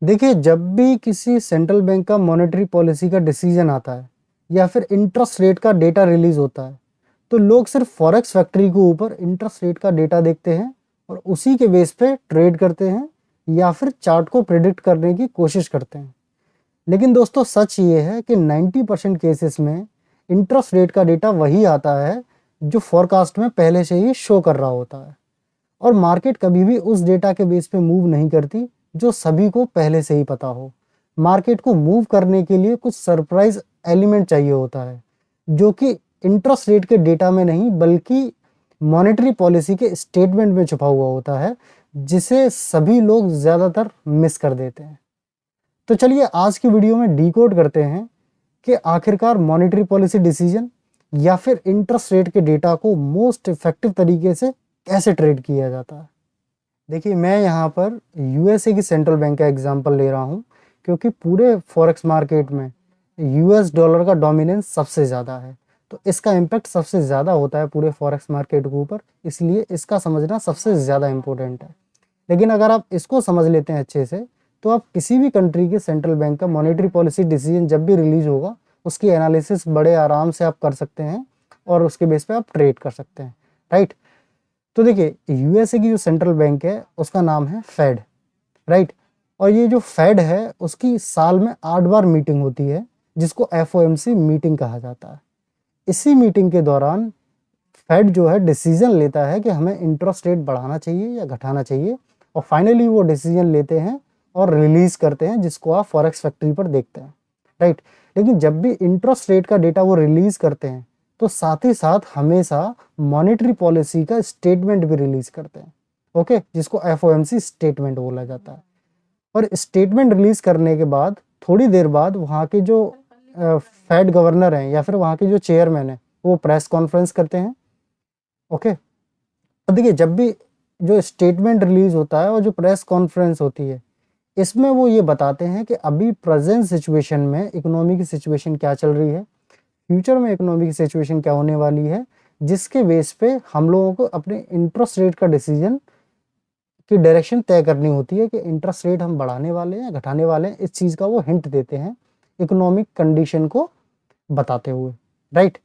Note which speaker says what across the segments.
Speaker 1: देखिए, जब भी किसी सेंट्रल बैंक का मॉनेटरी पॉलिसी का डिसीजन आता है या फिर इंटरेस्ट रेट का डेटा रिलीज होता है, तो लोग सिर्फ फॉरेक्स फैक्ट्री के ऊपर इंटरेस्ट रेट का डेटा देखते हैं और उसी के बेस पे ट्रेड करते हैं या फिर चार्ट को प्रिडिक्ट करने की कोशिश करते हैं। लेकिन दोस्तों, सच ये है कि 90% केसेस में इंटरेस्ट रेट का डेटा वही आता है जो फोरकास्ट में पहले से ही शो कर रहा होता है, और मार्केट कभी भी उस डेटा के बेस पे मूव नहीं करती जो सभी को पहले से ही पता हो। मार्केट को मूव करने के लिए कुछ सरप्राइज एलिमेंट चाहिए होता है, जो कि इंटरेस्ट रेट के डेटा में नहीं बल्कि मॉनेटरी पॉलिसी के स्टेटमेंट में छुपा हुआ होता है, जिसे सभी लोग ज़्यादातर मिस कर देते हैं। तो चलिए आज की वीडियो में डिकोड करते हैं कि आखिरकार मॉनेटरी पॉलिसी डिसीजन या फिर इंटरेस्ट रेट के डेटा को मोस्ट इफेक्टिव तरीके से कैसे ट्रेड किया जाता है। देखिए, मैं यहाँ पर यूएसए की सेंट्रल बैंक का एग्जांपल ले रहा हूँ, क्योंकि पूरे फॉरेक्स मार्केट में यूएस डॉलर का डोमिनेंस सबसे ज़्यादा है, तो इसका इम्पैक्ट सबसे ज़्यादा होता है पूरे फॉरेक्स मार्केट के ऊपर, इसलिए इसका समझना सबसे ज़्यादा इम्पोर्टेंट है। लेकिन अगर आप इसको समझ लेते हैं अच्छे से, तो आप किसी भी कंट्री के सेंट्रल बैंक का मॉनेटरी पॉलिसी डिसीजन जब भी रिलीज होगा, उसकी एनालिसिस बड़े आराम से आप कर सकते हैं और उसके बेस पे आप ट्रेड कर सकते हैं, राइट। तो देखिए, यूएसए की जो सेंट्रल बैंक है उसका नाम है फेड, राइट। और ये जो फेड है उसकी साल में 8 बार मीटिंग होती है, जिसको एफओएमसी मीटिंग कहा जाता है। इसी मीटिंग के दौरान फेड जो है डिसीजन लेता है कि हमें इंटरेस्ट रेट बढ़ाना चाहिए या घटाना चाहिए, और फाइनली वो डिसीजन लेते हैं और रिलीज करते हैं, जिसको आप फॉरेक्स फैक्ट्री पर देखते हैं, राइट। लेकिन जब भी इंटरेस्ट रेट का डेटा वो रिलीज करते हैं, तो साथ ही साथ हमेशा मॉनेटरी पॉलिसी का स्टेटमेंट भी रिलीज करते हैं, ओके, जिसको एफओएमसी स्टेटमेंट बोला जाता है। और स्टेटमेंट रिलीज करने के बाद थोड़ी देर बाद वहाँ के जो फेड गवर्नर हैं या फिर वहाँ के जो चेयरमैन हैं, वो प्रेस कॉन्फ्रेंस करते हैं, ओके। तो देखिए, जब भी जो स्टेटमेंट रिलीज होता है और जो प्रेस कॉन्फ्रेंस होती है, इसमें वो ये बताते हैं कि अभी प्रेजेंट सिचुएशन में इकोनॉमी की सिचुएशन क्या चल रही है, फ्यूचर में इकोनॉमी की सिचुएशन क्या होने वाली है, जिसके बेस पे हम लोगों को अपने इंटरेस्ट रेट का डिसीजन की डायरेक्शन तय करनी होती है कि इंटरेस्ट रेट हम बढ़ाने वाले हैं, घटाने वाले हैं। इस चीज़ का वो हिंट देते हैं इकोनॉमिक कंडीशन को बताते हुए, राइट।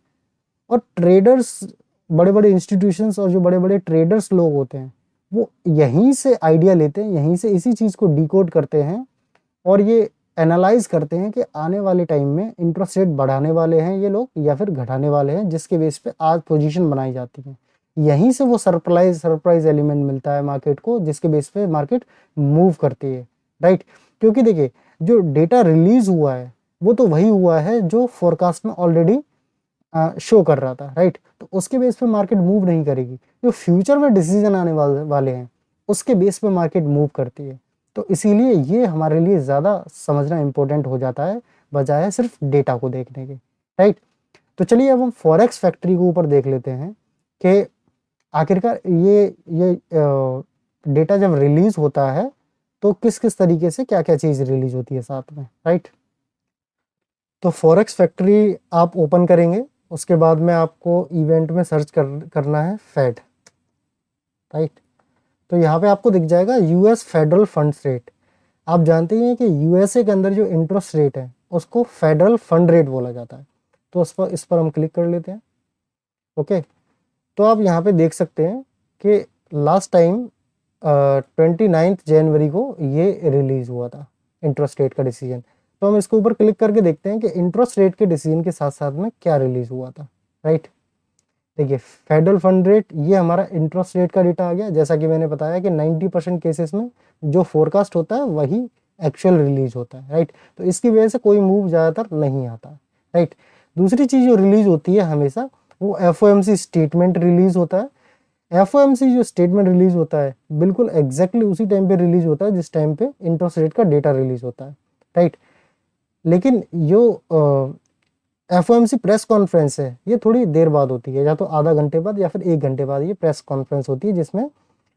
Speaker 1: और ट्रेडर्स, बड़े बड़े इंस्टीट्यूशंस और जो बड़े बड़े ट्रेडर्स लोग होते हैं, वो यहीं से आइडिया लेते हैं, यहीं से इसी चीज़ को डिकोड करते हैं और ये एनालाइज करते हैं कि आने वाले टाइम में इंटरेस्ट रेट बढ़ाने वाले हैं ये लोग या फिर घटाने वाले हैं, जिसके बेस पे आज पोजीशन बनाई जाती है। यहीं से वो सरप्राइज एलिमेंट मिलता है मार्केट को, जिसके बेस पे मार्केट मूव करती है, राइट। क्योंकि देखिए, जो डेटा रिलीज हुआ है वो तो वही हुआ है जो फोरकास्ट में ऑलरेडी शो कर रहा था, राइट। तो उसके बेस पे मार्केट मूव नहीं करेगी। जो फ्यूचर में डिसीजन आने वाले हैं उसके बेस पे मार्केट मूव करती है। तो इसीलिए ये हमारे लिए ज़्यादा समझना इम्पोर्टेंट हो जाता है, बजाय सिर्फ डेटा को देखने के, राइट। तो चलिए अब हम फॉरेक्स फैक्ट्री के ऊपर देख लेते हैं कि आखिरकार ये डेटा जब रिलीज होता है तो किस किस तरीके से क्या क्या चीज़ रिलीज होती है साथ में, राइट। तो फॉरेक्स फैक्ट्री आप ओपन करेंगे, उसके बाद में आपको इवेंट में सर्च करना है फेड, राइट। तो यहाँ पे आपको दिख जाएगा यूएस फेडरल फंड्स रेट। आप जानते हैं कि यूएसए के अंदर जो इंटरेस्ट रेट है उसको फेडरल फंड रेट बोला जाता है। तो इस पर हम क्लिक कर लेते हैं, ओके। तो आप यहाँ पे देख सकते हैं कि लास्ट टाइम 29 जनवरी को ये रिलीज़ हुआ था इंटरेस्ट रेट का डिसीजन। तो हम इसके ऊपर क्लिक करके देखते हैं कि इंटरेस्ट रेट के डिसीजन के साथ साथ में क्या रिलीज़ हुआ था, राइट। देखिए, फेडरल फंड रेट, ये हमारा इंटरेस्ट रेट का डेटा आ गया। जैसा कि मैंने बताया कि 90% केसेस में जो फोरकास्ट होता है वही एक्चुअल रिलीज होता है, राइट। तो इसकी वजह से कोई मूव ज़्यादातर नहीं आता, राइट। दूसरी चीज़ जो रिलीज होती है हमेशा, वो एफओएमसी स्टेटमेंट रिलीज होता है। एफओएमसी जो स्टेटमेंट रिलीज होता है बिल्कुल एग्जैक्टली उसी टाइम पे रिलीज होता है जिस टाइम पे इंटरेस्ट रेट का डेटा रिलीज होता है, राइट। लेकिन जो एफओएमसी प्रेस कॉन्फ्रेंस है ये थोड़ी देर बाद होती है, या तो आधा घंटे बाद या फिर 1 घंटे बाद ये प्रेस कॉन्फ्रेंस होती है, जिसमें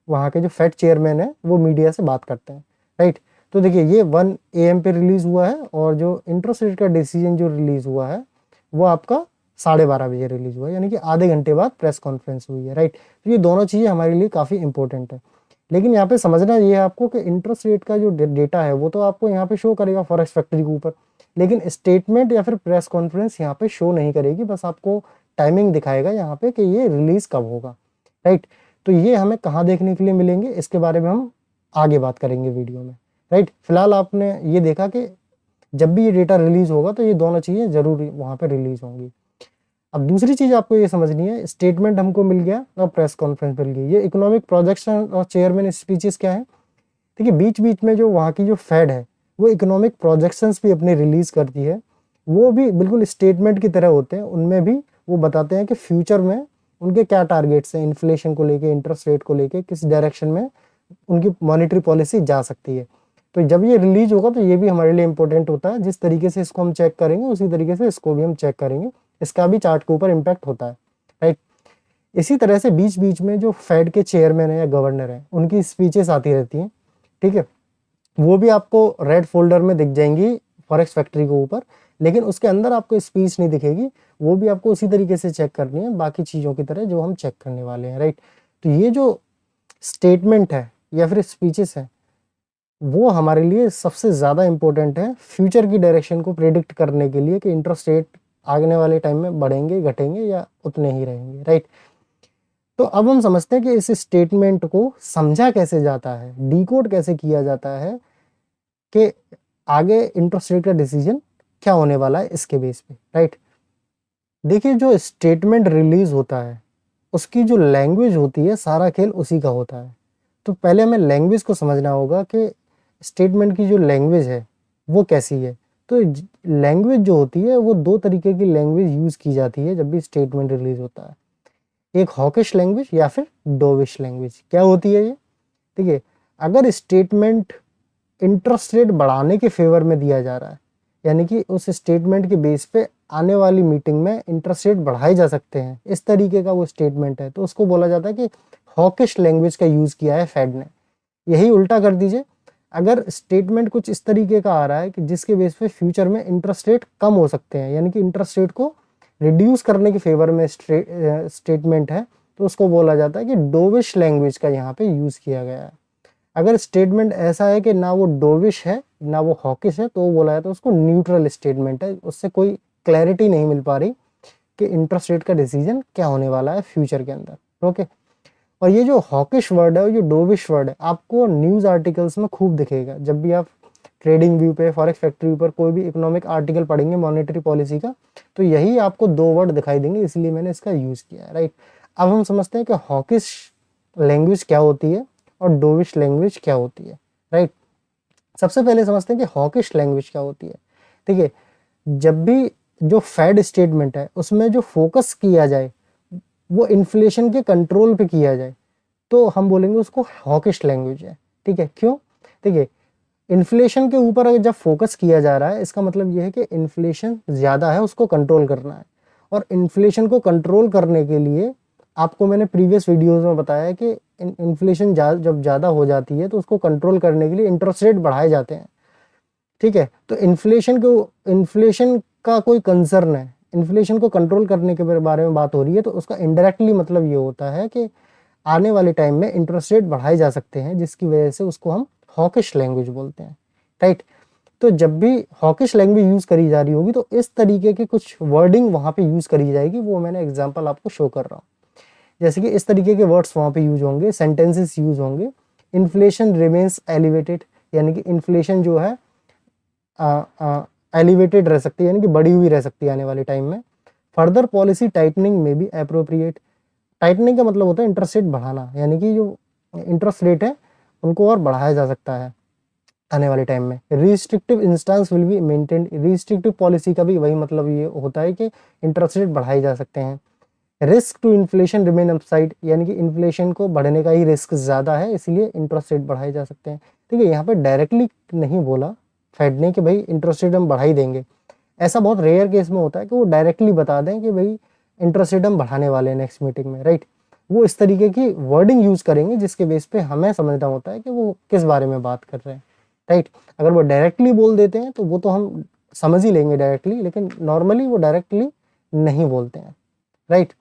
Speaker 1: वहाँ के जो फेड चेयरमैन है वो मीडिया से बात करते हैं, राइट। तो देखिए, ये 1 AM पे रिलीज हुआ है और जो इंटरेस्ट रेट का डिसीजन जो रिलीज हुआ है वो आपका 12:30 बजे रिलीज हुआ है, यानी कि आधे घंटे बाद प्रेस कॉन्फ्रेंस हुई है, राइट। तो ये दोनों चीज़ें हमारे लिए काफ़ी इंपॉर्टेंट है। लेकिन यहाँ पे समझना ये है आपको कि इंटरेस्ट रेट का जो डेटा है वो तो आपको यहाँ पे शो करेगा फॉरेक्स फैक्ट्री के ऊपर, लेकिन स्टेटमेंट या फिर प्रेस कॉन्फ्रेंस यहाँ पे शो नहीं करेगी, बस आपको टाइमिंग दिखाएगा यहाँ पे कि ये रिलीज कब होगा, राइट। तो ये हमें कहाँ देखने के लिए मिलेंगे, इसके बारे में हम आगे बात करेंगे वीडियो में, राइट। फिलहाल आपने ये देखा कि जब भी ये डेटा रिलीज होगा तो ये दोनों चीजें जरूर वहां पे रिलीज होंगी। अब दूसरी चीज आपको ये समझनी है, स्टेटमेंट हमको मिल गया और प्रेस कॉन्फ्रेंस मिल गई, ये इकोनॉमिक प्रोजेक्शन और चेयरमैन स्पीचेस क्या है। देखिए बीच बीच में जो वहाँ की जो फेड है वो इकोनॉमिक प्रोजेक्शंस भी अपने रिलीज करती है, वो भी बिल्कुल स्टेटमेंट की तरह होते हैं, उनमें भी वो बताते हैं कि फ्यूचर में उनके क्या टारगेट्स हैं, इन्फ्लेशन को लेके, इंटरेस्ट रेट को लेके, किस डायरेक्शन में उनकी मॉनेटरी पॉलिसी जा सकती है। तो जब ये रिलीज होगा तो ये भी हमारे लिए इंपॉर्टेंट होता है, जिस तरीके से इसको हम चेक करेंगे उसी तरीके से इसको भी हम चेक करेंगे, इसका भी चार्ट के ऊपर इम्पैक्ट होता है, राइट। इसी तरह से बीच बीच में जो फेड के चेयरमैन है या गवर्नर है उनकी स्पीचेस आती रहती हैं, ठीक है, वो भी आपको रेड फोल्डर में दिख जाएंगी फॉरेक्स फैक्ट्री के ऊपर, लेकिन उसके अंदर आपको स्पीच नहीं दिखेगी, वो भी आपको उसी तरीके से चेक करनी है बाकी चीज़ों की तरह जो हम चेक करने वाले हैं, राइट। तो ये जो स्टेटमेंट है या फिर स्पीचेस है वो हमारे लिए सबसे ज़्यादा इम्पोर्टेंट है फ्यूचर की डायरेक्शन को प्रेडिक्ट करने के लिए कि इंटरेस्ट रेट आने वाले टाइम में बढ़ेंगे, घटेंगे या उतने ही रहेंगे, राइट। तो अब हम समझते हैं कि इस स्टेटमेंट को समझा कैसे जाता है, डीकोड कैसे किया जाता है कि आगे इंटरेस्ट रेट का डिसीजन क्या होने वाला है इसके बेस पे, राइट। देखिए जो स्टेटमेंट रिलीज होता है उसकी जो लैंग्वेज होती है सारा खेल उसी का होता है। तो पहले हमें लैंग्वेज को समझना होगा कि स्टेटमेंट की जो लैंग्वेज है वो कैसी है। तो लैंग्वेज जो होती है वो दो तरीके की लैंग्वेज यूज की जाती है जब भी स्टेटमेंट रिलीज होता है, एक हॉकिश लैंग्वेज या फिर डोविश लैंग्वेज। क्या होती है ये, ठीक है, अगर स्टेटमेंट इंटरेस्ट रेट बढ़ाने के फेवर में दिया जा रहा है, यानी कि उस स्टेटमेंट के बेस पे आने वाली मीटिंग में इंटरेस्ट रेट बढ़ाए जा सकते हैं, इस तरीके का वो स्टेटमेंट है, तो उसको बोला जाता है कि हॉकिश लैंग्वेज का यूज किया है फेड ने। यही उल्टा कर दीजिए, अगर स्टेटमेंट कुछ इस तरीके का आ रहा है कि जिसके बेस पे फ्यूचर में इंटरेस्ट रेट कम हो सकते हैं, यानी कि इंटरेस्ट रेट को रिड्यूस करने के फेवर में स्टेटमेंट है, तो उसको बोला जाता है कि डोविश लैंग्वेज का यहाँ पे यूज किया गया है। अगर स्टेटमेंट ऐसा है कि ना वो डोविश है ना वो हॉकिश है, तो वो बोला जाता है उसको न्यूट्रल स्टेटमेंट है, उससे कोई क्लैरिटी नहीं मिल पा रही कि इंटरेस्ट रेट का डिसीजन क्या होने वाला है फ्यूचर के अंदर, ओके। और ये जो हॉकिश वर्ड है और ये डोविश वर्ड है आपको न्यूज़ आर्टिकल्स में खूब दिखेगा, जब भी आप ट्रेडिंग व्यू पे, फॉरेक्स फैक्ट्री पर कोई भी इकोनॉमिक आर्टिकल पढ़ेंगे मॉनेटरी पॉलिसी का, तो यही आपको दो वर्ड दिखाई देंगे, इसलिए मैंने इसका यूज़ किया है, राइट। अब हम समझते हैं कि हॉकिश लैंग्वेज क्या होती है और डोविश लैंग्वेज क्या होती है, राइट। सबसे पहले समझते हैं कि हॉकिश लैंग्वेज क्या होती है। ठीक है, जब भी जो फेड स्टेटमेंट है उसमें जो फोकस किया जाए वो इन्फ्लेशन के कंट्रोल पे किया जाए, तो हम बोलेंगे उसको हॉकिश लैंग्वेज है। ठीक है, क्यों? देखिए, इन्फ्लेशन के ऊपर अगर जब फोकस किया जा रहा है, इसका मतलब यह है कि इन्फ्लेशन ज़्यादा है, उसको कंट्रोल करना है। और इन्फ्लेशन को कंट्रोल करने के लिए आपको मैंने प्रीवियस वीडियोस में बताया है कि इन्फ्लेशन जब ज़्यादा हो जाती है तो उसको कंट्रोल करने के लिए इंटरेस्ट रेट बढ़ाए जाते हैं। ठीक है, तो इन्फ्लेशन का कोई कंसर्न है, इन्फ्लेशन को कंट्रोल करने के बारे में बात हो रही है, तो उसका इनडायरेक्टली मतलब ये होता है कि आने वाले टाइम में इंटरेस्ट रेट बढ़ाए जा सकते हैं, जिसकी वजह से उसको हम हॉकिश लैंग्वेज बोलते हैं, राइट। तो जब भी हॉकिश लैंग्वेज यूज करी जा रही होगी तो इस तरीके की कुछ वर्डिंग वहां पे यूज करी जाएगी, वो मैंने एग्जांपल आपको शो कर रहा हूँ। जैसे कि इस तरीके के वर्ड्स वहां पे यूज होंगे, सेंटेंसेस यूज होंगे। इन्फ्लेशन रिमेन्स एलिवेटेड, यानी कि इन्फ्लेशन जो है एलिवेटेड रह सकती है, यानी कि बढ़ी हुई रह सकती है आने वाले टाइम में। फर्दर पॉलिसी टाइटनिंग में भी अप्रोप्रिएट। टाइटनिंग का मतलब होता है इंटरेस्ट रेट बढ़ाना, यानी कि जो इंटरेस्ट रेट है उनको और बढ़ाया जा सकता है आने वाले टाइम में। Restrictive instance will be maintained. Restrictive policy का भी वही मतलब ये होता है कि इंटरेस्ट रेट बढ़ाए जा सकते हैं। Risk to inflation remain upside, यानी कि इन्फ्लेशन को बढ़ने का ही रिस्क ज़्यादा है, इसलिए इंटरेस्ट रेट बढ़ाए जा सकते हैं। ठीक है, यहाँ पे डायरेक्टली नहीं बोला फेड ने कि भाई इंटरेस्ट रेट हम बढ़ा ही देंगे। ऐसा बहुत रेयर केस में होता है कि वो डायरेक्टली बता दें कि भाई इंटरेस्ट रेट हम बढ़ाने वाले हैं नेक्स्ट मीटिंग में, राइट। वो इस तरीके की वर्डिंग यूज करेंगे जिसके बेस पे हमें समझना होता है कि वो किस बारे में बात कर रहे हैं, राइट। अगर वो डायरेक्टली बोल देते हैं तो वो तो हम समझ ही लेंगे डायरेक्टली, लेकिन नॉर्मली वो डायरेक्टली नहीं बोलते हैं, राइट।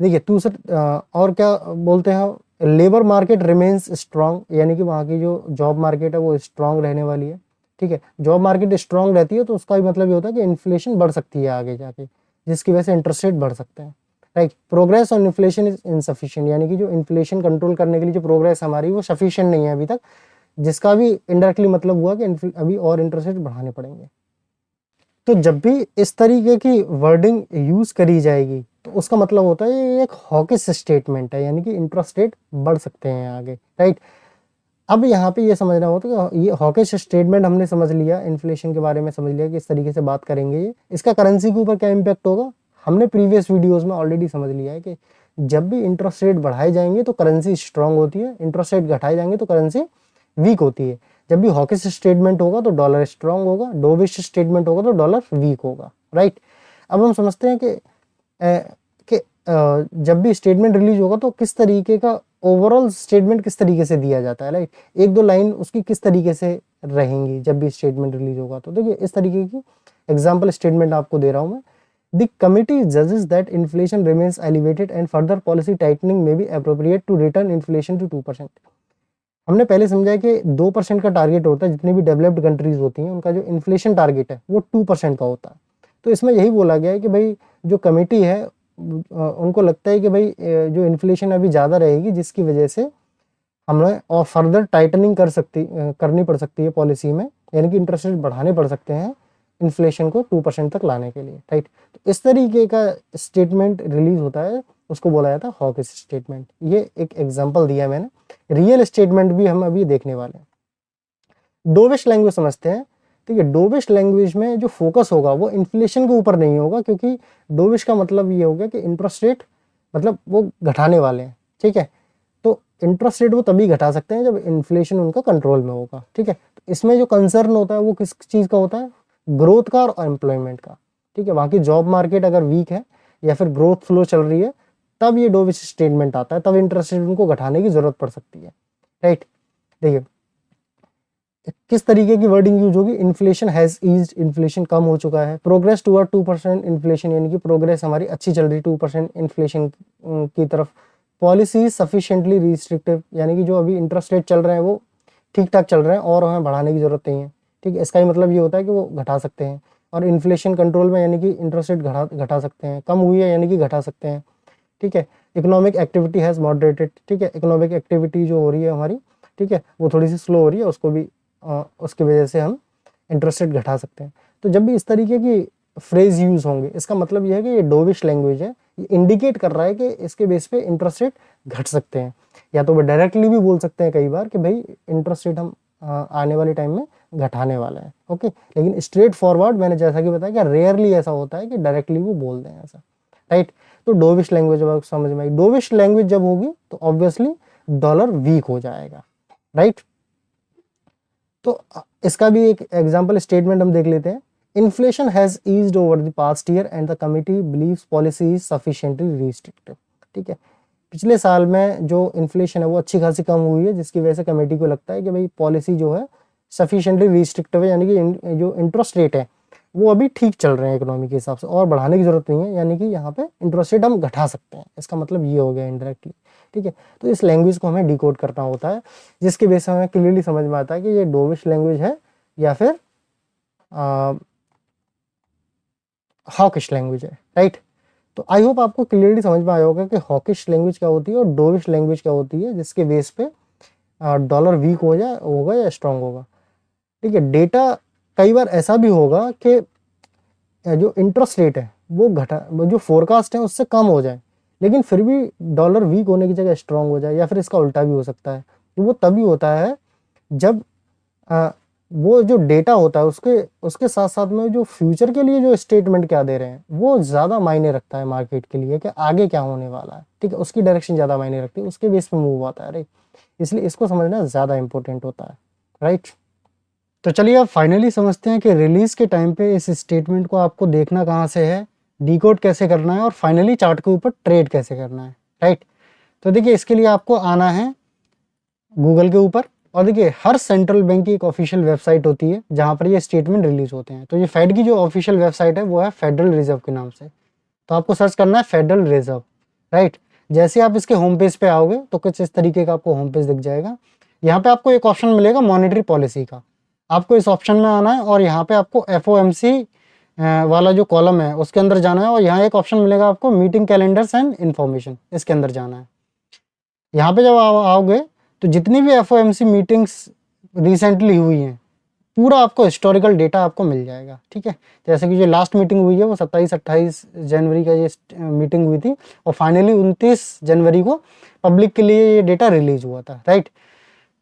Speaker 1: देखिए दूसरा और क्या बोलते हैं लेबर मार्केट रिमेन्स स्ट्रांग, यानी कि वहाँ की जो जॉब मार्केट है वो स्ट्रांग रहने वाली है। ठीक है, जॉब मार्केट स्ट्रांग रहती है तो उसका भी मतलब ये होता है कि इन्फ्लेशन बढ़ सकती है आगे जाके, जिसकी वजह से इंटरेस्ट रेट बढ़ सकते हैं। Right, progress on inflation is insufficient, यानी कि जो इन्फ्लेशन कंट्रोल करने के लिए जो प्रोग्रेस हमारी वो सफिशिएंट नहीं है अभी तक, जिसका भी इनडायरेक्टली मतलब हुआ कि अभी और इंटरेस्ट रेट बढ़ाने पड़ेंगे। तो जब भी इस तरीके की वर्डिंग यूज करी जाएगी तो उसका मतलब होता है ये एक हॉकिश स्टेटमेंट है, यानी कि इंटरेस्ट रेट बढ़ सकते हैं आगे। राइट, अब यहाँ पे ये समझना होता है कि ये हॉकिश स्टेटमेंट हमने समझ लिया, इन्फ्लेशन के बारे में समझ लिया कि इस तरीके से बात करेंगे ये, इसका करेंसी के ऊपर क्या इम्पैक्ट होगा हमने प्रीवियस वीडियोस में ऑलरेडी समझ लिया है कि जब भी इंटरेस्ट रेट बढ़ाए जाएंगे तो करेंसी स्ट्रांग होती है, इंटरेस्ट रेट घटाए जाएंगे तो करेंसी वीक होती है। जब भी हॉकिश स्टेटमेंट होगा तो डॉलर स्ट्रांग होगा, डोविश स्टेटमेंट होगा तो डॉलर वीक होगा। राइट, अब हम समझते हैं कि जब भी स्टेटमेंट रिलीज होगा तो किस तरीके का ओवरऑल स्टेटमेंट किस तरीके से दिया जाता है। राइट, एक दो लाइन उसकी किस तरीके से रहेंगी जब भी स्टेटमेंट रिलीज होगा। तो देखिए इस तरीके की एग्जाम्पल स्टेटमेंट आपको दे रहा हूं मैं। The committee judges that inflation remains elevated and further policy tightening may be appropriate to return inflation to 2%। हमने पहले समझा है कि 2% का टारगेट होता है, जितनी भी डेवलप्ड कंट्रीज होती हैं उनका जो इन्फ्लेशन टारगेट है वो 2% का होता है। तो इसमें यही बोला गया है कि भाई जो कमेटी है उनको लगता है कि भाई जो इन्फ्लेशन अभी ज़्यादा रहेगी, जिसकी वजह से हमें और फर्दर टाइटनिंग करनी पड़ सकती है पॉलिसी में, यानी कि इंटरेस्ट रेट बढ़ाने पड़ सकते हैं इन्फ्लेशन को 2% तक लाने के लिए। राइट, तो इस तरीके का स्टेटमेंट रिलीज होता है, उसको बोला जाता है हॉकिश स्टेटमेंट। ये एक एग्जांपल दिया मैंने, रियल स्टेटमेंट भी हम अभी देखने वाले हैं। डोविश लैंग्वेज समझते हैं। ठीक है, डोविश लैंग्वेज में जो फोकस होगा वो इन्फ्लेशन के ऊपर नहीं होगा, क्योंकि डोविश का मतलब ये हो गया कि इंटरेस्ट रेट मतलब वो घटाने वाले हैं। ठीक है, तो इंटरेस्ट रेट वो तभी घटा सकते हैं जब इन्फ्लेशन उनका कंट्रोल में होगा। ठीक है, तो इसमें जो कंसर्न होता है वो किस चीज़ का होता है, ग्रोथ का और एम्प्लॉयमेंट का। ठीक है, वहाँ की जॉब मार्केट अगर वीक है या फिर ग्रोथ स्लो चल रही है तब ये डोविश स्टेटमेंट आता है, तब इंटरेस्ट रेट उनको घटाने की जरूरत पड़ सकती है। राइट, देखिए किस तरीके की वर्डिंग यूज होगी, इन्फ्लेशन हैज ईज्ड, इन्फ्लेशन कम हो चुका है, प्रोग्रेस टुवर्ड 2% इन्फ्लेशन, यानी कि प्रोग्रेस हमारी अच्छी चल रही 2% इन्फ्लेशन की तरफ। पॉलिसी सफिशिएंटली रिस्ट्रिक्टिव, यानी कि जो अभी इंटरेस्ट रेट चल रहे हैं वो ठीक ठाक चल रहे हैं और हमें बढ़ाने की जरूरत नहीं है। ठीक है, इसका ही मतलब ये होता है कि वो घटा सकते हैं। और इन्फ्लेशन कंट्रोल में, यानी कि इंटरेस्ट रेट घटा सकते हैं, कम हुई है यानी कि घटा सकते हैं। ठीक है, इकोनॉमिक एक्टिविटी हैज मॉडरेटेड। ठीक है, इकोनॉमिक एक्टिविटी जो हो रही है हमारी, ठीक है, वो थोड़ी सी स्लो हो रही है, उसको भी उसकी वजह से हम इंटरेस्ट रेट घटा सकते हैं। तो जब भी इस तरीके की फ्रेज यूज होंगे इसका मतलब यह है कि ये डोविश लैंग्वेज है, ये इंडिकेट कर रहा है कि इसके बेस पे इंटरेस्ट रेट घट सकते हैं। या तो वो डायरेक्टली भी बोल सकते हैं कई बार कि भाई इंटरेस्ट रेट हम आने वाले टाइम में घटाने वाला है। ओके, लेकिन स्ट्रेट फॉरवर्ड मैंने जैसा कि बताया कि रेयरली ऐसा होता है कि डायरेक्टली वो बोल दें ऐसा। राइट, तो डोविश लैंग्वेज अब समझ में आई। डोविश लैंग्वेज जब होगी तो ऑब्वियसली डॉलर वीक हो जाएगा। राइट, तो इसका भी एक एग्जांपल स्टेटमेंट हम देख लेते हैं। Inflation has eased over the past year and the committee believes policy is sufficiently restrictive. ठीक है, पिछले साल में जो इन्फ्लेशन है वो अच्छी खासी कम हुई है, जिसकी वजह से कमेटी को लगता है कि भाई पॉलिसी जो है सफिशिएंटली रिस्ट्रिक्टिव है, यानी कि जो इंटरेस्ट रेट है वो अभी ठीक चल रहे हैं इकोनॉमी के हिसाब से और बढ़ाने की जरूरत नहीं है, यानी कि यहाँ पे इंटरेस्ट रेट हम घटा सकते हैं। इसका मतलब ये हो गया इनडायरेक्टली। ठीक है, तो इस लैंग्वेज को हमें डिकोड करना होता है, जिसके बेस से हमें क्लियरली समझ में आता है कि ये डोविश लैंग्वेज है या फिर हॉकिश लैंग्वेज है। राइट, तो आई होप आपको क्लियरली समझ में आया होगा कि हॉकिश लैंग्वेज क्या होती है और डोविश लैंग्वेज क्या होती है, जिसके बेस पे डॉलर वीक होगा या स्ट्रांग होगा। ठीक है, डेटा कई बार ऐसा भी होगा कि जो इंटरेस्ट रेट है वो जो फोरकास्ट है उससे कम हो जाए, लेकिन फिर भी डॉलर वीक होने की जगह स्ट्रांग हो जाए, या फिर इसका उल्टा भी हो सकता है। तो वो तभी होता है जब वो जो डेटा होता है उसके साथ साथ में जो फ्यूचर के लिए जो स्टेटमेंट क्या दे रहे हैं वो ज़्यादा मायने रखता है मार्केट के लिए कि आगे क्या होने वाला है। ठीक है, उसकी डायरेक्शन ज़्यादा मायने रखती है, उसके बेस पे मूव आता है। राइट, इसलिए इसको समझना ज़्यादा इंपॉर्टेंट होता है। राइट, तो चलिए अब फाइनली समझते हैं कि रिलीज के टाइम पे इस स्टेटमेंट को आपको देखना कहाँ से है, डिकोड कैसे करना है और फाइनली चार्ट के ऊपर ट्रेड कैसे करना है। राइट, तो देखिए इसके लिए आपको आना है गूगल के ऊपर और देखिए हर सेंट्रल बैंक की एक ऑफिशियल वेबसाइट होती है जहाँ पर ये स्टेटमेंट रिलीज होते हैं। तो ये फेड की जो ऑफिशियल वेबसाइट है वो है फेडरल रिजर्व के नाम से। तो आपको सर्च करना है फेडरल रिजर्व। राइट, जैसे आप इसके होम पेज पे आओगे तो कुछ इस तरीके का आपको होम पेज दिख जाएगा। यहाँ पे आपको एक ऑप्शन मिलेगा मॉनेटरी पॉलिसी का, आपको इस ऑप्शन में आना है और यहाँ पे आपको FOMC वाला जो कॉलम है उसके अंदर जाना है और यहाँ एक ऑप्शन मिलेगा आपको मीटिंग कैलेंडर्स एंड इन्फॉर्मेशन, इसके अंदर जाना है। यहाँ पे जब आओगे तो जितनी भी FOMC मीटिंग्स रिसेंटली हुई हैं पूरा आपको हिस्टोरिकल डेटा आपको मिल जाएगा, ठीक है। जैसे कि जो लास्ट मीटिंग हुई है वो 27-28 जनवरी का ये मीटिंग हुई थी और फाइनली 29 जनवरी को पब्लिक के लिए ये डेटा रिलीज हुआ था, राइट।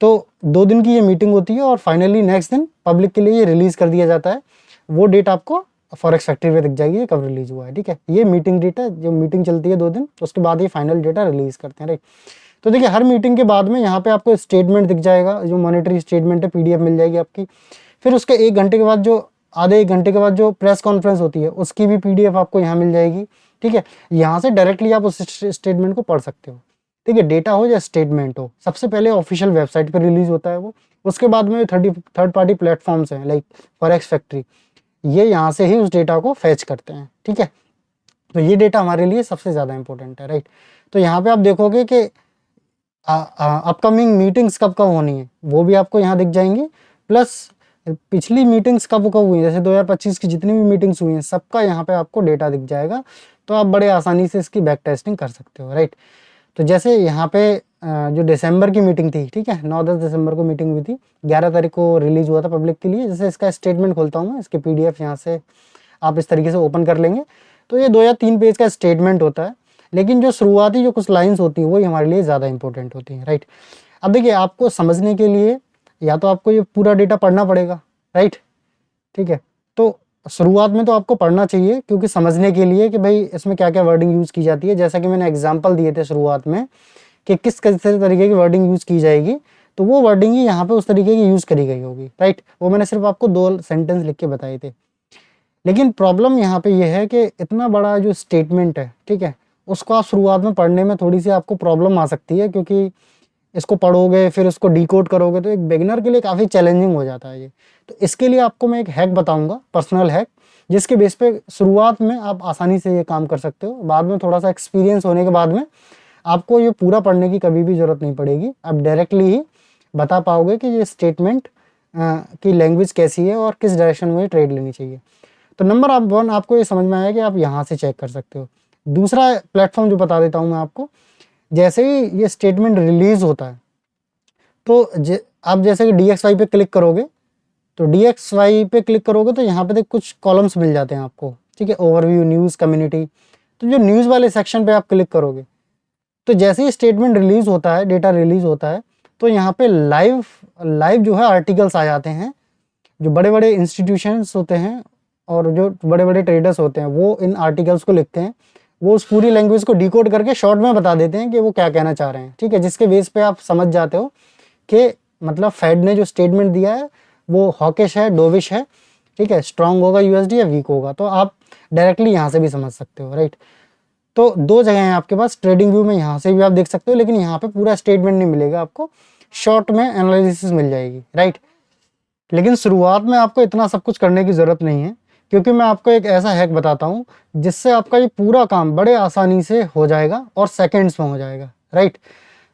Speaker 1: तो 2 दिन की ये मीटिंग होती है और फाइनली नेक्स्ट दिन पब्लिक के लिए ये रिलीज कर दिया जाता है। वो डेट आपको फॉरेक्स फैक्ट्री पे दिख जाएगी कब रिलीज हुआ है, ठीक है। ये मीटिंग डेट है, जो मीटिंग चलती है 2 दिन, उसके बाद ये फाइनल डेटा रिलीज करते हैं, राइट। तो देखिए हर मीटिंग के बाद में यहाँ पे आपको स्टेटमेंट दिख जाएगा, जो मॉनेटरी स्टेटमेंट है PDF मिल जाएगी आपकी। फिर उसके 1 घंटे के बाद जो आधे 1 घंटे के बाद जो प्रेस कॉन्फ्रेंस होती है उसकी भी PDF आपको यहाँ मिल जाएगी, ठीक है। यहाँ से डायरेक्टली आप उस स्टेटमेंट को पढ़ सकते हो, ठीक है। डेटा हो या स्टेटमेंट हो, सबसे पहले ऑफिशियल वेबसाइट पर रिलीज होता है वो, उसके बाद में थर्ड पार्टी प्लेटफॉर्म्स हैं लाइक फॉरेक्स फैक्ट्री, ये यहाँ से ही उस डेटा को फैच करते हैं, ठीक है। तो ये डेटा हमारे लिए सबसे ज़्यादा इंपॉर्टेंट है, राइट। तो यहाँ पे आप देखोगे कि अपकमिंग मीटिंग्स कब कब होनी है वो भी आपको यहाँ दिख जाएंगी, प्लस पिछली मीटिंग्स कब कब हुई, जैसे 2025 की जितनी भी मीटिंग्स हुई हैं सबका यहाँ पे आपको डेटा दिख जाएगा। तो आप बड़े आसानी से इसकी बैक टेस्टिंग कर सकते हो, राइट। तो जैसे यहाँ पे जो दिसंबर की मीटिंग थी, ठीक है, 9-10 दिसंबर को मीटिंग हुई थी, 11 तारीख को रिलीज हुआ था पब्लिक के लिए। जैसे इसका स्टेटमेंट खोलता हूँ मैं, इसके PDF यहाँ से आप इस तरीके से ओपन कर लेंगे तो ये 2 या 3 पेज का स्टेटमेंट होता है, लेकिन जो शुरुआती जो कुछ लाइन्स होती है वही हमारे लिए ज़्यादा इंपॉर्टेंट होती हैं, राइट। अब देखिए आपको समझने के लिए या तो आपको ये पूरा डेटा पढ़ना पड़ेगा, राइट, ठीक है। तो शुरुआत में तो आपको पढ़ना चाहिए क्योंकि समझने के लिए कि भाई इसमें क्या क्या वर्डिंग यूज़ की जाती है, जैसा कि मैंने एग्जांपल दिए थे शुरुआत में कि किस तरीके की वर्डिंग यूज़ की जाएगी, तो वो वर्डिंग ही यहाँ पे उस तरीके की यूज़ करी गई होगी, राइट। वो मैंने सिर्फ आपको 2 सेंटेंस लिख के बताए थे। लेकिन प्रॉब्लम यहाँ पे ये है कि इतना बड़ा जो स्टेटमेंट है, ठीक है, उसको आप शुरुआत में पढ़ने में थोड़ी सी आपको प्रॉब्लम आ सकती है, क्योंकि इसको पढ़ोगे फिर उसको डिकोड करोगे तो एक बिगिनर के लिए काफ़ी चैलेंजिंग हो जाता है ये। तो इसके लिए आपको मैं एक हैक बताऊंगा, पर्सनल हैक, जिसके बेस पे शुरुआत में आप आसानी से ये काम कर सकते हो। बाद में थोड़ा सा एक्सपीरियंस होने के बाद में आपको ये पूरा पढ़ने की कभी भी ज़रूरत नहीं पड़ेगी, आप डायरेक्टली ही बता पाओगे कि ये स्टेटमेंट की लैंग्वेज कैसी है और किस डायरेक्शन में ट्रेड लेनी चाहिए। तो नंबर 1 आपको ये समझ में आया कि आप यहाँ से चेक कर सकते हो। दूसरा प्लेटफॉर्म जो बता देता हूँ मैं आपको, जैसे ही ये स्टेटमेंट रिलीज होता है तो आप जैसे कि DXY पे क्लिक करोगे, तो DXY पे क्लिक करोगे तो यहाँ पे कुछ कॉलम्स मिल जाते हैं आपको, ठीक है, ओवरव्यू, न्यूज़, कम्युनिटी। तो जो न्यूज़ वाले सेक्शन पे आप क्लिक करोगे तो जैसे ही स्टेटमेंट रिलीज होता है, डेटा रिलीज होता है, तो यहाँ पे लाइव जो है आर्टिकल्स आ जाते हैं। जो बड़े बड़े इंस्टीट्यूशंस होते हैं और जो बड़े बड़े ट्रेडर्स होते हैं वो इन आर्टिकल्स को लिखते हैं, वो उस पूरी लैंग्वेज को डिकोड करके शॉर्ट में बता देते हैं कि वो क्या कहना चाह रहे हैं, ठीक है। जिसके बेस पे आप समझ जाते हो कि मतलब फेड ने जो स्टेटमेंट दिया है वो हॉकिश है, डोविश है, ठीक है, स्ट्रांग होगा USD या वीक होगा। तो आप डायरेक्टली यहाँ से भी समझ सकते हो, राइट। तो 2 जगह हैं आपके पास, ट्रेडिंग व्यू में यहाँ से भी आप देख सकते हो, लेकिन यहाँ पे पूरा स्टेटमेंट नहीं मिलेगा आपको, शॉर्ट में एनालिसिस मिल जाएगी, राइट। लेकिन शुरुआत में आपको इतना सब कुछ करने की ज़रूरत नहीं है, क्योंकि मैं आपको एक ऐसा हैक बताता हूँ जिससे आपका ये पूरा काम बड़े आसानी से हो जाएगा और सेकंड्स में हो जाएगा, राइट।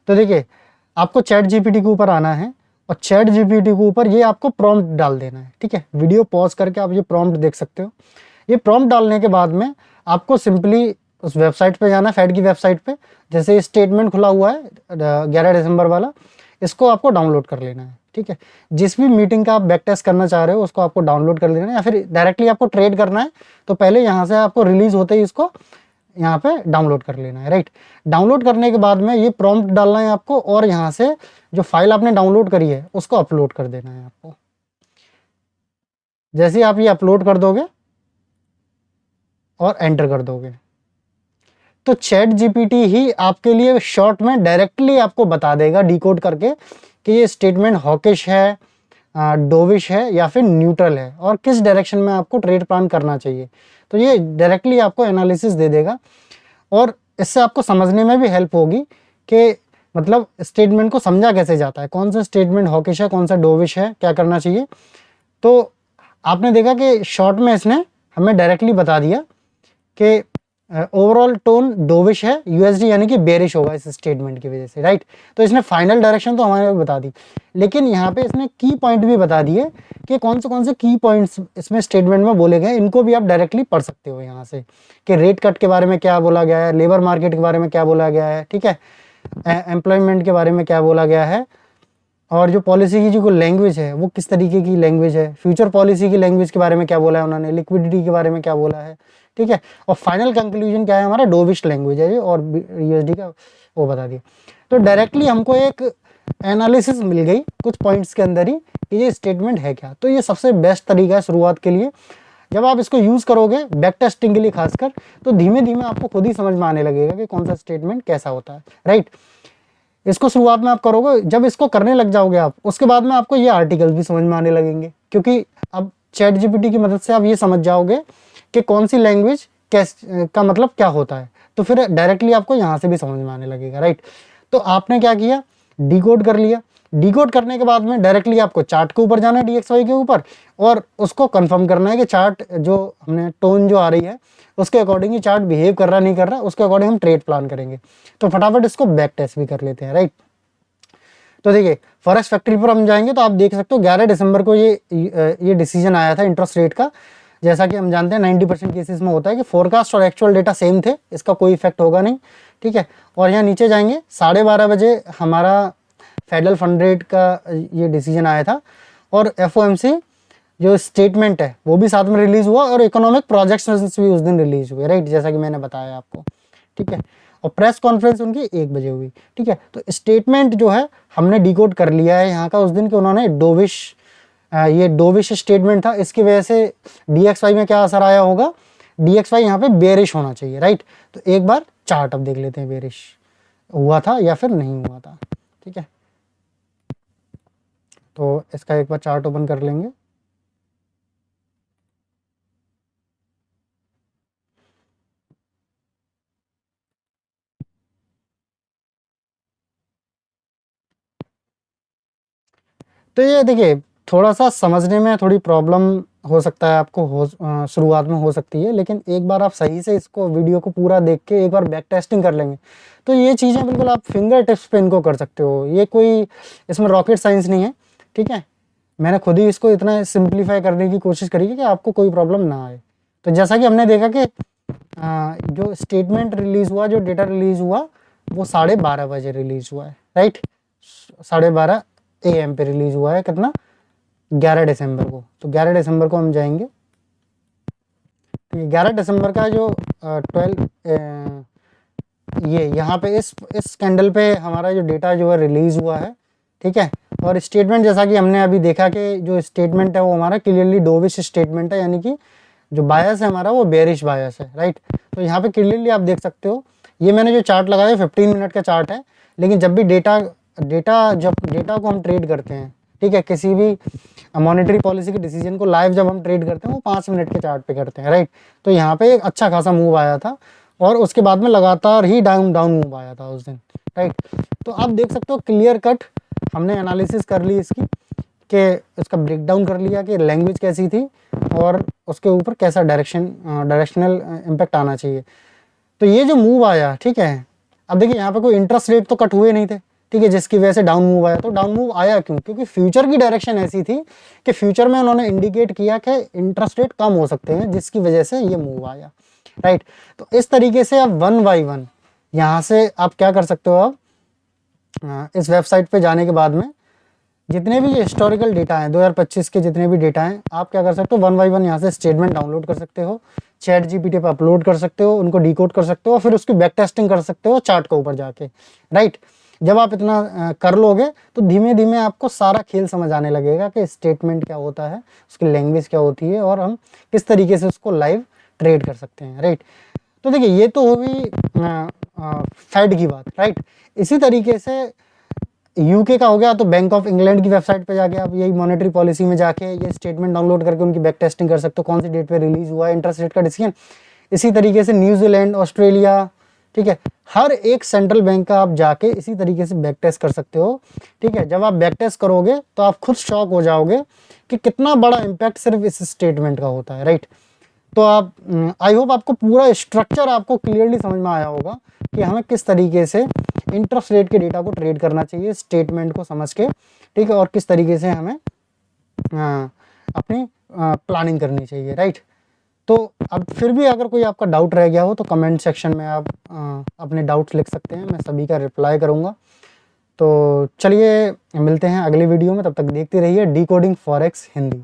Speaker 1: तो देखिए आपको ChatGPT के ऊपर आना है और ChatGPT के ऊपर ये आपको प्रॉम्प्ट डाल देना है, ठीक है। वीडियो पॉज करके आप ये प्रॉम्प्ट देख सकते हो। ये प्रॉम्प्ट डालने के बाद में आपको सिंपली उस वेबसाइट पे जाना है, फेड की वेबसाइट पे। जैसे ये स्टेटमेंट खुला हुआ है 11 दिसंबर वाला, इसको आपको डाउनलोड कर लेना है, ठीक है। जिस भी मीटिंग का आप बैक टेस्ट करना चाह रहे हो उसको आपको डाउनलोड कर लेना है, या फिर डायरेक्टली आपको ट्रेड करना है तो पहले यहाँ से आपको रिलीज होते ही इसको यहाँ पे डाउनलोड कर लेना है, राइट। डाउनलोड करने के बाद में ये प्रॉम्प्ट डालना है आपको और यहाँ से जो फाइल आपने डाउनलोड करी है उसको अपलोड कर देना है आपको। जैसे ही आप ये अपलोड कर दोगे और एंटर कर दोगे तो ChatGPT ही आपके लिए शॉर्ट में डायरेक्टली आपको बता देगा डिकोड करके कि ये स्टेटमेंट हॉकिश है, डोविश है या फिर न्यूट्रल है और किस डायरेक्शन में आपको ट्रेड प्लान करना चाहिए। तो ये डायरेक्टली आपको एनालिसिस दे देगा और इससे आपको समझने में भी हेल्प होगी कि मतलब स्टेटमेंट को समझा कैसे जाता है, कौन सा स्टेटमेंट हॉकिश है, कौन सा डोविश है, क्या करना चाहिए। तो आपने देखा कि शॉर्ट में इसने हमें डायरेक्टली बता दिया कि ओवरऑल टोन डोविश है, यूएसडी यानी कि बेरिश होगा इस स्टेटमेंट की वजह से, राइट। तो इसने फाइनल डायरेक्शन तो हमारे को बता दी, लेकिन यहाँ पे इसने की पॉइंट भी बता दिए कि कौन से की पॉइंट्स इसमें स्टेटमेंट में बोले गए। इनको भी आप डायरेक्टली पढ़ सकते हो यहाँ से कि रेट कट के बारे में क्या बोला गया है, लेबर मार्केट के बारे में क्या बोला गया है, ठीक है, एम्प्लॉयमेंट के बारे में क्या बोला गया है, और जो पॉलिसी की जो लैंग्वेज है वो किस तरीके की लैंग्वेज है, फ्यूचर पॉलिसी की लैंग्वेज के बारे में क्या बोला है उन्होंने, लिक्विडिटी के बारे में क्या बोला है, ठीक है, और फाइनल कंक्लूजन क्या है हमारा, डोविश लैंग्वेज है ये, और यूएसडी का वो बता दिया। तो डायरेक्टली हमको एक एनालिसिस मिल गई कुछ पॉइंट्स के अंदर ही कि ये स्टेटमेंट है क्या। तो ये सबसे बेस्ट तरीका है शुरुआत के लिए। जब आप इसको यूज़ करोगे बैक टेस्टिंग के लिए खासकर, तो धीमे धीमे आपको खुद ही समझ में आने लगेगा कि कौन सा स्टेटमेंट कैसा होता है, राइट। इसको शुरुआत में आप करोगे, जब इसको करने लग जाओगे आप, उसके बाद में आपको ये आर्टिकल्स भी समझ में आने लगेंगे, क्योंकि अब चैट जीपीटी की मदद से आप ये समझ जाओगे कि कौन सी लैंग्वेज कैस का मतलब क्या होता है, तो फिर डायरेक्टली आपको यहाँ से भी समझ में आने लगेगा, राइट। तो आपने क्या किया, डिकोड कर लिया। डिकोड करने के बाद में डायरेक्टली आपको चार्ट के ऊपर जाना है, डीएक्सवाई के ऊपर, और उसको कंफर्म करना है कि चार्ट जो हमने टोन जो आ रही है उसके अकॉर्डिंग ही चार्ट बिहेव कर रहा नहीं कर रहा, उसके अकॉर्डिंग हम ट्रेड प्लान करेंगे। तो फटाफट इसको बैक टेस्ट भी कर लेते हैं, राइट। तो देखिए फॉरेक्स फैक्ट्री पर हम जाएंगे तो आप देख सकते हो 11 दिसंबर को ये डिसीजन आया था इंटरेस्ट रेट का। जैसा कि हम जानते हैं 90% केसेस में होता है कि फोरकास्ट और एक्चुअल डेटा सेम थे, इसका कोई इफेक्ट होगा नहीं, ठीक है। और यहाँ नीचे जाएंगे 12:30 बजे हमारा फेडरल फंड रेट का ये डिसीजन आया था, और एफओएमसी जो स्टेटमेंट है वो भी साथ में रिलीज हुआ, और इकोनॉमिक प्रोजेक्शंस भी उस दिन रिलीज हुए, राइट, जैसा कि मैंने बताया आपको, ठीक है। और प्रेस कॉन्फ्रेंस उनकी 1 बजे हुई, ठीक है। तो स्टेटमेंट जो है हमने डिकोड कर लिया है यहाँ का उस दिन के, उन्होंने डोविश ये डोविश स्टेटमेंट था, इसकी वजह से डीएक्सवाई में क्या असर आया होगा, डीएक्सवाई यहाँ पे बेरिश होना चाहिए, राइट। तो एक बार चार्ट अब देख लेते हैं बेरिश हुआ था या फिर नहीं हुआ था, ठीक है। तो इसका एक बार चार्ट ओपन कर लेंगे। तो ये देखिए थोड़ा सा समझने में थोड़ी प्रॉब्लम हो सकता है आपको, शुरुआत में हो सकती है, लेकिन एक बार आप सही से इसको वीडियो को पूरा देख के एक बार बैक टेस्टिंग कर लेंगे तो ये चीज़ें बिल्कुल आप फिंगर टिप्स पे इनको कर सकते हो। ये कोई इसमें रॉकेट साइंस नहीं है, ठीक है। मैंने खुद ही इसको इतना सिंप्लीफाई करने की कोशिश करी है कि आपको कोई प्रॉब्लम ना आए। तो जैसा कि हमने देखा कि जो स्टेटमेंट रिलीज हुआ, जो डेटा रिलीज हुआ वो 12:30 बजे रिलीज हुआ है, राइट। 12:30 AM पे रिलीज हुआ है, कितना, 11 दिसंबर को। तो 11 दिसंबर को हम जाएंगे, 11 दिसंबर का जो 12 ये यहाँ पे इस कैंडल पे हमारा जो डेटा जो है रिलीज हुआ है, ठीक है। और स्टेटमेंट जैसा कि हमने अभी देखा कि जो स्टेटमेंट है वो हमारा क्लियरली डोविश स्टेटमेंट है, यानी कि जो बायस है हमारा वो बेरिश बायस है, राइट। तो यहाँ पे क्लियरली आप देख सकते हो, ये मैंने जो चार्ट लगाया 15 मिनट का चार्ट है, लेकिन जब भी जब डेटा को हम ट्रेड करते हैं, ठीक है, किसी भी मॉनेटरी पॉलिसी के डिसीजन को लाइव जब हम ट्रेड करते हैं वो 5 मिनट के चार्ट पे करते हैं, राइट। तो यहाँ पे एक अच्छा खासा मूव आया था, और उसके बाद में लगातार ही डाउन मूव आया था उस दिन, राइट। तो आप देख सकते हो क्लियर कट हमने एनालिसिस कर ली इसकी, कि इसका ब्रेकडाउन कर लिया कि लैंग्वेज कैसी थी और उसके ऊपर कैसा डायरेक्शनल इम्पैक्ट आना चाहिए। तो ये जो मूव आया, ठीक है, अब देखिए यहाँ पे कोई इंटरेस्ट रेट तो कट हुए नहीं थे, ठीक है, जिसकी वजह से डाउन मूव आया। तो डाउन मूव आया क्यों, क्योंकि फ्यूचर की डायरेक्शन ऐसी थी कि फ्यूचर में उन्होंने इंडिकेट किया कि इंटरेस्ट रेट कम हो सकते हैं, जिसकी वजह से ये मूव आया, राइट। तो इस तरीके से आप 1 बाय 1 यहाँ से आप क्या कर सकते हो, आप इस वेबसाइट पे जाने के बाद में जितने भी हिस्टोरिकल डेटा हैं 2025 के जितने भी डेटा हैं, आप क्या कर सकते हो 1 बाय 1 यहाँ से स्टेटमेंट डाउनलोड कर सकते हो, चैट जीपीटी पे अपलोड कर सकते हो, उनको डिकोड कर सकते हो, फिर उसकी बैक टेस्टिंग कर सकते हो चार्ट के ऊपर जाके, राइट। जब आप इतना कर लोगे तो धीमे धीमे आपको सारा खेल समझ आने लगेगा कि स्टेटमेंट क्या होता है, उसकी लैंग्वेज क्या होती है, और हम किस तरीके से उसको लाइव ट्रेड कर सकते हैं, राइट। तो देखिए ये तो होगी फेड की बात, राइट। इसी तरीके से यूके का हो गया, तो बैंक ऑफ इंग्लैंड की वेबसाइट पे जाके आप यही मॉनेटरी पॉलिसी में जाके ये स्टेटमेंट डाउनलोड करके उनकी बैक टेस्टिंग कर सकते हो, कौन सी डेट पे रिलीज हुआ है इंटरेस्ट रेट का डिसीजन। इसी तरीके से न्यूजीलैंड, ऑस्ट्रेलिया, ठीक है, हर एक सेंट्रल बैंक का आप जाके इसी तरीके से बैक टेस्ट कर सकते हो, ठीक है। जब आप बैक टेस्ट करोगे तो आप खुद शॉक हो जाओगे कि कितना बड़ा इम्पैक्ट सिर्फ इस स्टेटमेंट का होता है, राइट। तो आप आई होप आपको पूरा स्ट्रक्चर आपको क्लियरली समझ में आया होगा कि हमें किस तरीके से इंटरेस्ट रेट के डेटा को ट्रेड करना चाहिए स्टेटमेंट को समझ के, ठीक है, और किस तरीके से हमें अपनी प्लानिंग करनी चाहिए, राइट। तो अब फिर भी अगर कोई आपका डाउट रह गया हो तो कमेंट सेक्शन में आप अपने डाउट्स लिख सकते हैं, मैं सभी का रिप्लाई करूँगा। तो चलिए मिलते हैं अगली वीडियो में, तब तक देखते रहिए डिकोडिंग फॉरेक्स हिंदी।